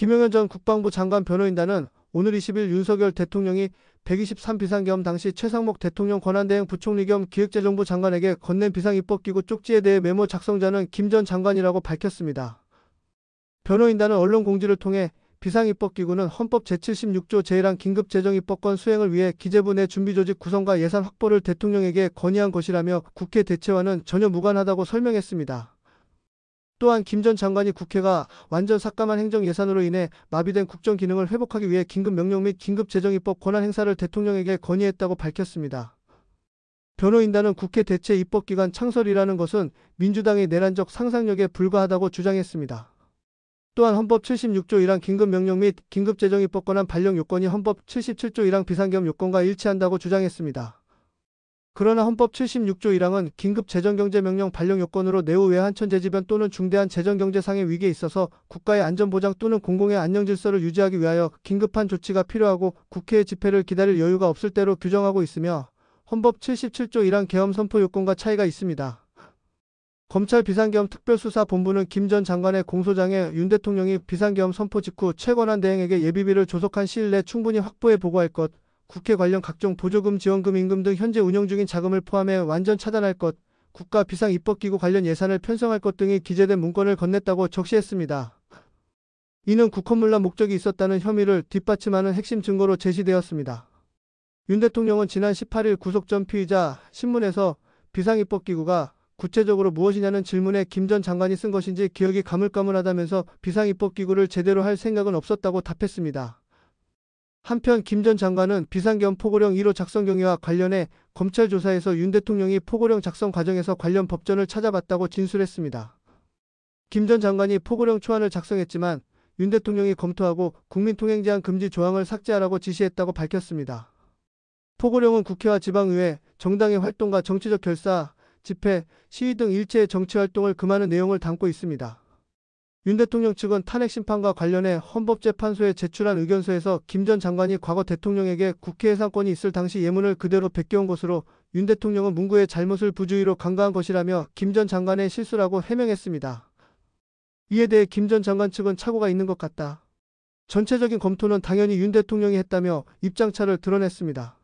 김용현 전 국방부 장관 변호인단은 오늘 20일 윤석열 대통령이 123 비상계엄 당시 최상목 대통령 권한대행 부총리 겸 기획재정부 장관에게 건넨 비상입법기구 쪽지에 대해 메모 작성자는 김 전 장관이라고 밝혔습니다. 변호인단은 언론 공지를 통해 비상입법기구는 헌법 제76조 제1항 긴급재정입법권 수행을 위해 기재부 내 준비조직 구성과 예산 확보를 대통령에게 건의한 것이라며 국회 대체와는 전혀 무관하다고 설명했습니다. 또한 김 전 장관이 국회가 완전 삭감한 행정 예산으로 인해 마비된 국정 기능을 회복하기 위해 긴급명령 및 긴급재정입법 권한 행사를 대통령에게 건의했다고 밝혔습니다. 변호인단은 국회 대체 입법기관 창설이라는 것은 민주당의 내란적 상상력에 불과하다고 주장했습니다. 또한 헌법 76조 1항 긴급명령 및 긴급재정입법 권한 발령 요건이 헌법 77조 1항 비상계엄 요건과 일치한다고 주장했습니다. 그러나 헌법 76조 1항은 긴급재정경제명령 발령 요건으로 내후 외환천재지변 또는 중대한 재정경제상의 위기에 있어서 국가의 안전보장 또는 공공의 안녕질서를 유지하기 위하여 긴급한 조치가 필요하고 국회의 집회를 기다릴 여유가 없을 때로 규정하고 있으며 헌법 77조 1항 계엄 선포 요건과 차이가 있습니다. 검찰 비상계엄 특별수사본부는 김 전 장관의 공소장에 윤 대통령이 비상계엄 선포 직후 최권한 대행에게 예비비를 조속한 시일 내 충분히 확보해 보고할 것, 국회 관련 각종 보조금, 지원금, 임금 등 현재 운영 중인 자금을 포함해 완전 차단할 것, 국가 비상입법기구 관련 예산을 편성할 것 등이 기재된 문건을 건넸다고 적시했습니다. 이는 국헌문란 목적이 있었다는 혐의를 뒷받침하는 핵심 증거로 제시되었습니다. 윤 대통령은 지난 18일 구속 전 피의자 신문에서 비상입법기구가 구체적으로 무엇이냐는 질문에 김 전 장관이 쓴 것인지 기억이 가물가물하다면서 비상입법기구를 제대로 할 생각은 없었다고 답했습니다. 한편 김 전 장관은 비상계엄 포고령 1호 작성 경위와 관련해 검찰 조사에서 윤 대통령이 포고령 작성 과정에서 관련 법전을 찾아봤다고 진술했습니다. 김 전 장관이 포고령 초안을 작성했지만 윤 대통령이 검토하고 국민통행제한 금지 조항을 삭제하라고 지시했다고 밝혔습니다. 포고령은 국회와 지방의회, 정당의 활동과 정치적 결사, 집회, 시위 등 일체의 정치활동을 금하는 내용을 담고 있습니다. 윤 대통령 측은 탄핵심판과 관련해 헌법재판소에 제출한 의견서에서 김 전 장관이 과거 대통령에게 국회 예산권이 있을 당시 예문을 그대로 베껴온 것으로 윤 대통령은 문구의 잘못을 부주의로 간과한 것이라며 김 전 장관의 실수라고 해명했습니다. 이에 대해 김 전 장관 측은 착오가 있는 것 같다. 전체적인 검토는 당연히 윤 대통령이 했다며 입장차를 드러냈습니다.